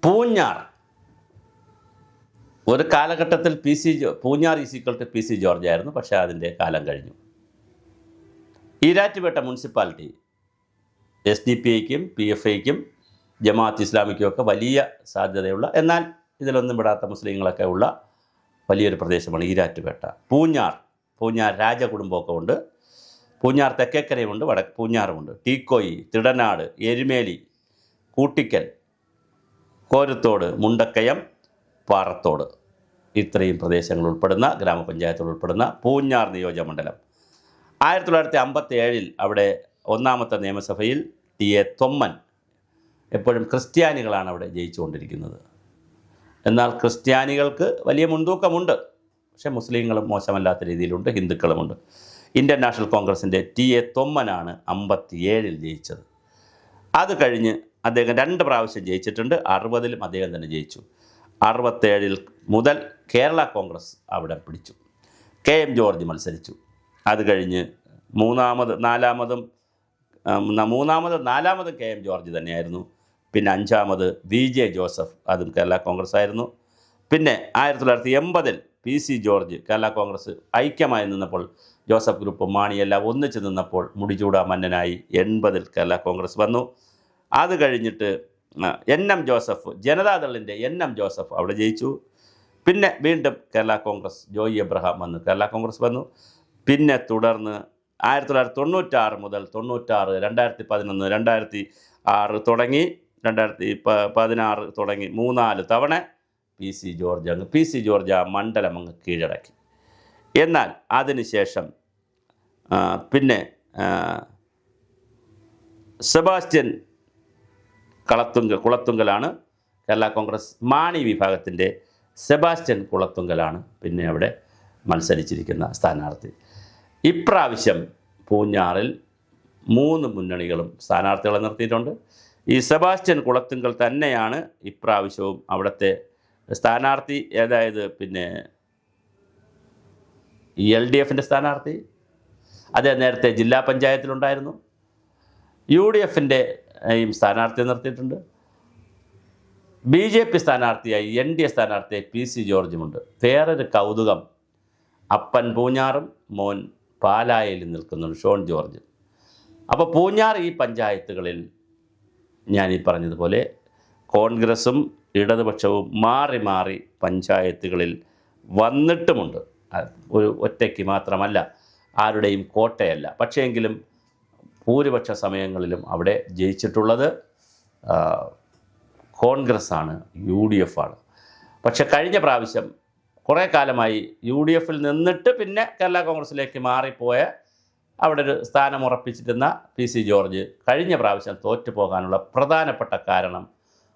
പൂഞ്ഞാർ ഒരു കാലഘട്ടത്തിൽ Poonjar P C George ആയിരുന്നു. പക്ഷേ അതിൻ്റെ കാലം കഴിഞ്ഞു. ഈരാറ്റുപേട്ട മുനിസിപ്പാലിറ്റി SDPIക്കും PFIക്കും ജമാഅത്ത് ഇസ്ലാമിക്കും ഒക്കെ വലിയ സാധ്യതയുള്ള, എന്നാൽ ഇതിലൊന്നും പെടാത്ത മുസ്ലിങ്ങളൊക്കെ ഉള്ള വലിയൊരു പ്രദേശമാണ് ഈരാറ്റുപേട്ട. പൂഞ്ഞാർ രാജകുടുംബമൊക്കെ ഉണ്ട്. പൂഞ്ഞാർ തെക്കേക്കരയുമുണ്ട്, പൂഞ്ഞാറുമുണ്ട്. ടീക്കോയി, തിടനാട്, എരുമേലി, കൂട്ടിക്കൽ, കോരത്തോട്, മുണ്ടക്കയം, പാറത്തോട്, ഇത്രയും പ്രദേശങ്ങൾ ഉൾപ്പെടുന്ന ഗ്രാമപഞ്ചായത്തുകൾ ഉൾപ്പെടുന്ന പൂഞ്ഞാർ നിയോജകമണ്ഡലം. 1957 അവിടെ ഒന്നാമത്തെ നിയമസഭയിൽ TA തൊമ്മൻ, എപ്പോഴും ക്രിസ്ത്യാനികളാണ് അവിടെ ജയിച്ചുകൊണ്ടിരിക്കുന്നത്. എന്നാൽ ക്രിസ്ത്യാനികൾക്ക് വലിയ മുൻതൂക്കമുണ്ട്. പക്ഷേ മുസ്ലിങ്ങളും മോശമല്ലാത്ത രീതിയിലുണ്ട്, ഹിന്ദുക്കളുമുണ്ട്. ഇന്ത്യൻ നാഷണൽ കോൺഗ്രസിൻ്റെ TA തൊമ്മനാണ് 57 ജയിച്ചത്. അത് കഴിഞ്ഞ് അദ്ദേഹം 2 പ്രാവശ്യം ജയിച്ചിട്ടുണ്ട്. 60 അദ്ദേഹം തന്നെ ജയിച്ചു. 67 മുതൽ കേരള കോൺഗ്രസ് അവിടെ പിടിച്ചു. KM ജോർജ് മത്സരിച്ചു. അത് കഴിഞ്ഞ് മൂന്നാമത് നാലാമതും KM ജോർജ് തന്നെയായിരുന്നു. പിന്നെ 5ാമത് VJ ജോസഫ്, അതും കേരള കോൺഗ്രസ് ആയിരുന്നു. പിന്നെ 1980 PC ജോർജ് കേരള കോൺഗ്രസ് ഐക്യമായി നിന്നപ്പോൾ, ജോസഫ് ഗ്രൂപ്പ് മാണിയെല്ലാം ഒന്നിച്ച് നിന്നപ്പോൾ മുടിചൂടാ മന്നനായി 80 കേരള കോൺഗ്രസ് വന്നു. അത് കഴിഞ്ഞിട്ട് NM ജോസഫ്, ജനതാദളിൻ്റെ NM ജോസഫ് അവിടെ ജയിച്ചു. പിന്നെ വീണ്ടും കേരള കോൺഗ്രസ്, ജോയി എബ്രഹാം വന്ന് കേരള കോൺഗ്രസ് വന്നു. പിന്നെ തുടർന്ന് 1996 മുതൽ 96, 2011, 2006 തുടങ്ങി 2016 തുടങ്ങി 3-4 തവണ PC ജോർജ് ആ മണ്ഡലം അങ്ങ് കീഴടക്കി. എന്നാൽ അതിനുശേഷം പിന്നെ സെബാസ്റ്റ്യൻ കുളത്തുങ്കലാണ് കേരള കോൺഗ്രസ് മാണി വിഭാഗത്തിൻ്റെ സെബാസ്റ്റ്യൻ കുളത്തുങ്കലാണ് പിന്നെ അവിടെ മത്സരിച്ചിരിക്കുന്ന സ്ഥാനാർത്ഥി. ഇപ്രാവശ്യം പൂഞ്ഞാറിൽ 3 മുന്നണികളും സ്ഥാനാർത്ഥികളെ നിർത്തിയിട്ടുണ്ട്. ഈ സെബാസ്റ്റ്യൻ കുളത്തുങ്കൽ തന്നെയാണ് ഇപ്രാവശ്യവും അവിടുത്തെ സ്ഥാനാർത്ഥി. അതായത് പിന്നെ LDFൻ്റെ സ്ഥാനാർത്ഥി. അദ്ദേഹം നേരത്തെ ജില്ലാ പഞ്ചായത്തിലുണ്ടായിരുന്നു. UDFൻ്റെ സ്ഥാനാർത്ഥിയെ നിർത്തിയിട്ടുണ്ട്. BJP സ്ഥാനാർത്ഥിയായി NDA സ്ഥാനാർത്ഥിയായി PC ജോർജുമുണ്ട്. വേറൊരു കൗതുകം, അപ്പൻ പൂഞ്ഞാറും മോൻ പാലായിൽ നിൽക്കുന്നുണ്ട്, ഷോൺ ജോർജ്. അപ്പോൾ പൂഞ്ഞാർ ഈ പഞ്ചായത്തുകളിൽ ഞാൻ ഈ പറഞ്ഞതുപോലെ കോൺഗ്രസും ഇടതുപക്ഷവും മാറി മാറി പഞ്ചായത്തുകളിൽ വന്നിട്ടുമുണ്ട്. ഒരു ഒറ്റയ്ക്ക് മാത്രമല്ല, ആരുടെയും കോട്ടയല്ല. പക്ഷേയെങ്കിലും ഭൂരിപക്ഷ സമയങ്ങളിലും അവിടെ ജയിച്ചിട്ടുള്ളത് കോൺഗ്രസ്സാണ്, UDF ആണ്. പക്ഷെ കഴിഞ്ഞ പ്രാവശ്യം കുറേ കാലമായി UDFൽ നിന്നിട്ട് പിന്നെ കേരള കോൺഗ്രസ്സിലേക്ക് മാറിപ്പോയ, അവിടെ ഒരു സ്ഥാനം ഉറപ്പിച്ചിരുന്ന PC ജോർജ് കഴിഞ്ഞ പ്രാവശ്യം തോറ്റു പോകാനുള്ള പ്രധാനപ്പെട്ട കാരണം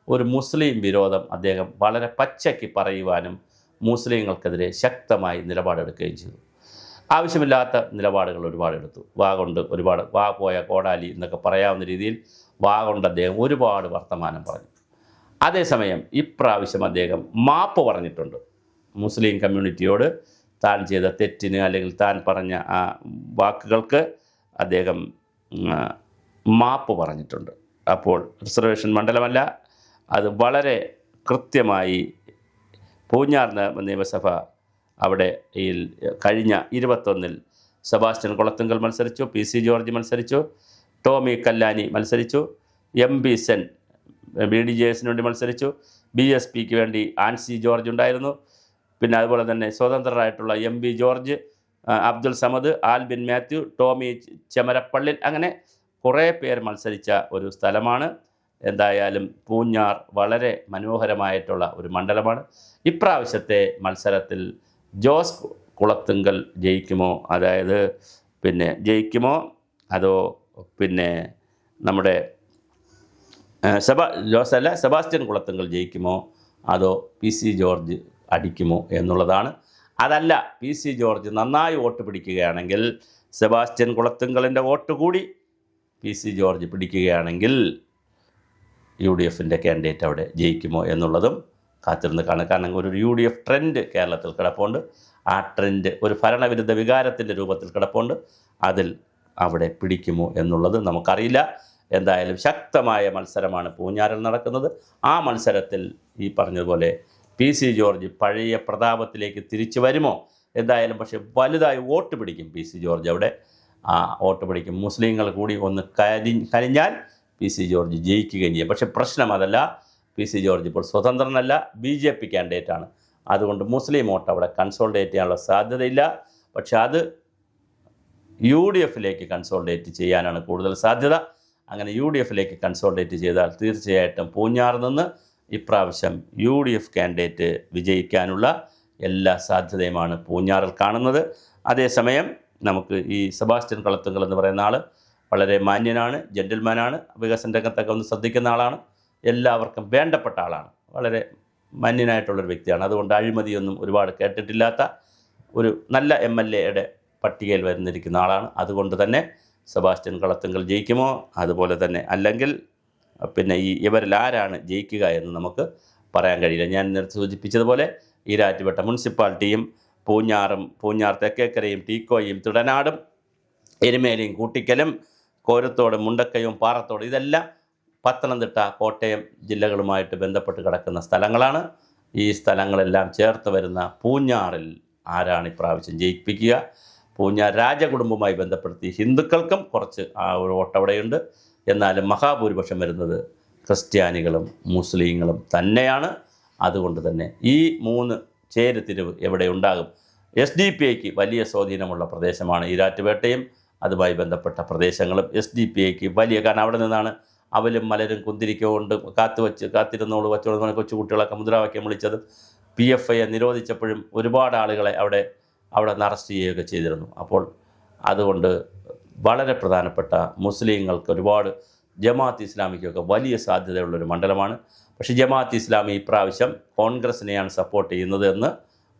ഒരു മുസ്ലിം വിരോധം അദ്ദേഹം വളരെ പച്ചയ്ക്ക് പറയുവാനും മുസ്ലിങ്ങൾക്കെതിരെ ശക്തമായി നിലപാടെടുക്കുകയും ചെയ്തു. ആവശ്യമില്ലാത്ത നിലപാടുകൾ ഒരുപാട് എടുത്തു. വാ പോയ കോടാലി എന്നൊക്കെ പറയാവുന്ന രീതിയിൽ കൊണ്ട് അദ്ദേഹം ഒരുപാട് വർത്തമാനം പറഞ്ഞു. അതേസമയം ഇപ്രാവശ്യം അദ്ദേഹം മാപ്പ് പറഞ്ഞിട്ടുണ്ട്. മുസ്ലിം കമ്മ്യൂണിറ്റിയോട് താൻ ചെയ്ത തെറ്റിന് അല്ലെങ്കിൽ താൻ പറഞ്ഞ ആ വാക്കുകൾക്ക് അദ്ദേഹം മാപ്പ് പറഞ്ഞിട്ടുണ്ട്. അപ്പോൾ റിസർവേഷൻ മണ്ഡലമല്ല, അത് വളരെ കൃത്യമായി പൂഞ്ഞാർ നിയമസഭ അവിടെ കഴിഞ്ഞ 21 സെബാസ്റ്റ്യൻ കുളത്തുങ്കൽ മത്സരിച്ചു, PC ജോർജ് മത്സരിച്ചു, ടോമി കല്ലാനി മത്സരിച്ചു, MB സെൻ BDJSന് വേണ്ടി മത്സരിച്ചു, BSPക്ക് വേണ്ടി ആൻസി ജോർജ് ഉണ്ടായിരുന്നു. പിന്നെ അതുപോലെ തന്നെ സ്വതന്ത്രരായിട്ടുള്ള MB ജോർജ്, അബ്ദുൽ സമദ്, ആൽബിൻ മാത്യു, ടോമി ചെമരപ്പള്ളിൽ, അങ്ങനെ കുറേ പേർ മത്സരിച്ച ഒരു സ്ഥലമാണ്. എന്തായാലും പൂഞ്ഞാർ വളരെ മനോഹരമായിട്ടുള്ള ഒരു മണ്ഡലമാണ്. ഇപ്രാവശ്യത്തെ മത്സരത്തിൽ ജോസ് കുളത്തുങ്കൽ ജയിക്കുമോ, അതായത് പിന്നെ ജയിക്കുമോ, അതോ പിന്നെ നമ്മുടെ സെബാസ്റ്റ്യൻ കുളത്തുങ്കൽ ജയിക്കുമോ, അതോ PC ജോർജ് അടിക്കുമോ എന്നുള്ളതാണ്. അതല്ല, PC ജോർജ് നന്നായി വോട്ട് പിടിക്കുകയാണെങ്കിൽ, സെബാസ്റ്റ്യൻ കുളത്തുങ്കലിൻ്റെ വോട്ട് കൂടി PC ജോർജ് പിടിക്കുകയാണെങ്കിൽ UDFൻ്റെ കാൻഡിഡേറ്റ് അവിടെ ജയിക്കുമോ എന്നുള്ളതും കാത്തിരുന്ന് കാണുക. കാരണം ഒരു UDF ട്രെൻഡ് കേരളത്തിൽ കിടപ്പുണ്ട്. ആ ട്രെൻഡ് ഒരു ഭരണവിരുദ്ധ വികാരത്തിൻ്റെ രൂപത്തിൽ കിടപ്പുണ്ട്. അതിൽ അവിടെ പിടിക്കുമോ എന്നുള്ളത് നമുക്കറിയില്ല. എന്തായാലും ശക്തമായ മത്സരമാണ് പൂഞ്ഞാറിൽ നടക്കുന്നത്. ആ മത്സരത്തിൽ ഈ പറഞ്ഞതുപോലെ PC ജോർജ് പഴയ പ്രതാപത്തിലേക്ക് തിരിച്ചു വരുമോ? എന്തായാലും പക്ഷേ വലുതായി വോട്ട് പിടിക്കും PC ജോർജ് അവിടെ. വോട്ട് പിടിക്കും. മുസ്ലിങ്ങൾ കൂടി ഒന്ന് കനിഞ്ഞാൽ PC ജോർജ് ജയിക്കുകയും ചെയ്യും. പക്ഷേ പ്രശ്നം അതല്ല. PC ജോർജ് ഇപ്പോൾ സ്വതന്ത്രനല്ല, BJP കാൻഡിഡേറ്റാണ്. അതുകൊണ്ട് മുസ്ലിം വോട്ട് അവിടെ കൺസോൾട്ടേറ്റ് ചെയ്യാനുള്ള സാധ്യതയില്ല. പക്ഷേ അത് UDFിലേക്ക് കൺസോൾട്ടേറ്റ് ചെയ്യാനാണ് കൂടുതൽ സാധ്യത. അങ്ങനെ UDFിലേക്ക് കൺസോൾട്ടേറ്റ് ചെയ്താൽ തീർച്ചയായിട്ടും പൂഞ്ഞാറിൽ നിന്ന് ഇപ്രാവശ്യം UDF കാൻഡിഡേറ്റ് വിജയിക്കാനുള്ള എല്ലാ സാധ്യതയുമാണ് പൂഞ്ഞാറിൽ കാണുന്നത്. അതേസമയം നമുക്ക് ഈ സെബാസ്റ്റ്യൻ കളത്തുങ്കൽ എന്ന് പറയുന്ന ആൾ വളരെ മാന്യനാണ്, ജെൻറ്റിൽമാനാണ്, വികസന രംഗത്തൊക്കെ ഒന്ന് ശ്രദ്ധിക്കുന്ന ആളാണ്, എല്ലാവർക്കും വേണ്ടപ്പെട്ട ആളാണ്, വളരെ മാന്യനായിട്ടുള്ളൊരു വ്യക്തിയാണ്. അതുകൊണ്ട് അഴിമതിയൊന്നും ഒരുപാട് കേട്ടിട്ടില്ലാത്ത ഒരു നല്ല MLAയുടെ പട്ടികയിൽ വരുന്നിരിക്കുന്ന ആളാണ്. അതുകൊണ്ട് തന്നെ സെബാസ്റ്റ്യൻ കളത്തുങ്കൽ ജയിക്കുമോ? അതുപോലെ തന്നെ അല്ലെങ്കിൽ പിന്നെ ഇവരിൽ ആരാണ് ജയിക്കുക എന്ന് നമുക്ക് പറയാൻ കഴിയില്ല. ഞാൻ നേരത്തെ സൂചിപ്പിച്ചതുപോലെ ഈരാറ്റുപേട്ട മുനിസിപ്പാലിറ്റിയും പൂഞ്ഞാർ തെക്കേക്കരയും ടീക്കോയും തിടനാടും എരുമേലിയും കൂട്ടിക്കലും കോരത്തോടും മുണ്ടക്കയും പാറത്തോടും ഇതെല്ലാം പത്തനംതിട്ട കോട്ടയം ജില്ലകളുമായിട്ട് ബന്ധപ്പെട്ട് കിടക്കുന്ന സ്ഥലങ്ങളാണ്. ഈ സ്ഥലങ്ങളെല്ലാം ചേർത്ത് വരുന്ന പൂഞ്ഞാറിൽ ആരാണ് ഇപ്രാവശ്യം ജയിപ്പിക്കുക? പൂഞ്ഞാർ രാജകുടുംബവുമായി ബന്ധപ്പെടുത്തി ഹിന്ദുക്കൾക്കും കുറച്ച് ഒരു വോട്ടവിടെയുണ്ട്. എന്നാലും മഹാഭൂരിപക്ഷം വരുന്നത് ക്രിസ്ത്യാനികളും മുസ്ലിങ്ങളും തന്നെയാണ്. അതുകൊണ്ട് തന്നെ ഈ 3 ചേരുതിരിവ് എവിടെ ഉണ്ടാകും? SDPIക്ക് വലിയ സ്വാധീനമുള്ള പ്രദേശമാണ് ഈരാറ്റുപേട്ടയും അതുമായി ബന്ധപ്പെട്ട പ്രദേശങ്ങളും. SDPIക്ക് വലിയ, കാരണം അവിടെ നിന്നാണ് അവലും മലരും കുന്തിരിക്കൊണ്ട് കാത്തിരുന്നോളൂ വച്ചോളൂ കൊച്ചു കുട്ടികളൊക്കെ മുദ്രാവാക്യം വിളിച്ചത്. PFI നിരോധിച്ചപ്പോഴും ഒരുപാട് ആളുകളെ അവിടെ നിന്ന് അറസ്റ്റ് ചെയ്യുകയൊക്കെ ചെയ്തിരുന്നു. അപ്പോൾ അതുകൊണ്ട് വളരെ പ്രധാനപ്പെട്ട മുസ്ലിങ്ങൾക്ക് ഒരുപാട് ജമാഅത്ത് ഇസ്ലാമിക്കൊക്കെ വലിയ സാധ്യതയുള്ളൊരു മണ്ഡലമാണ്. പക്ഷേ ജമാഅത്ത് ഇസ്ലാമി ഇപ്രാവശ്യം കോൺഗ്രസിനെയാണ് സപ്പോർട്ട് ചെയ്യുന്നത് എന്ന്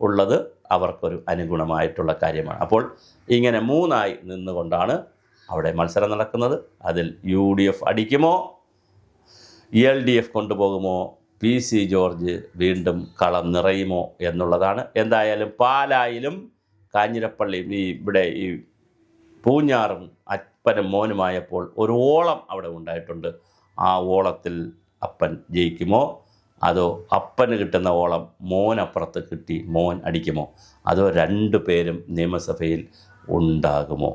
ഉള്ളത് അവർക്കൊരു അനുഗുണമായിട്ടുള്ള കാര്യമാണ്. അപ്പോൾ ഇങ്ങനെ 3ആയി നിന്നുകൊണ്ടാണ് അവിടെ മത്സരം നടക്കുന്നത്. അതിൽ UDF അടിക്കുമോ, LDF കൊണ്ടുപോകുമോ, PC ജോർജ് വീണ്ടും കളം നിറയുമോ എന്നുള്ളതാണ്. എന്തായാലും പാലായിലും കാഞ്ഞിരപ്പള്ളിയും ഇവിടെ ഈ പൂഞ്ഞാറും അപ്പനും മോനുമായപ്പോൾ ഒരു ഓളം അവിടെ ഉണ്ടായിട്ടുണ്ട്. ആ ഓളത്തിൽ അപ്പൻ ജയിക്കുമോ, അതോ അപ്പന് കിട്ടുന്ന ഓളം മോനപ്പുറത്ത് കിട്ടി മോൻ അടിക്കുമോ, അതോ 2 പേരും നിയമസഭയിൽ ഉണ്ടാകുമോ?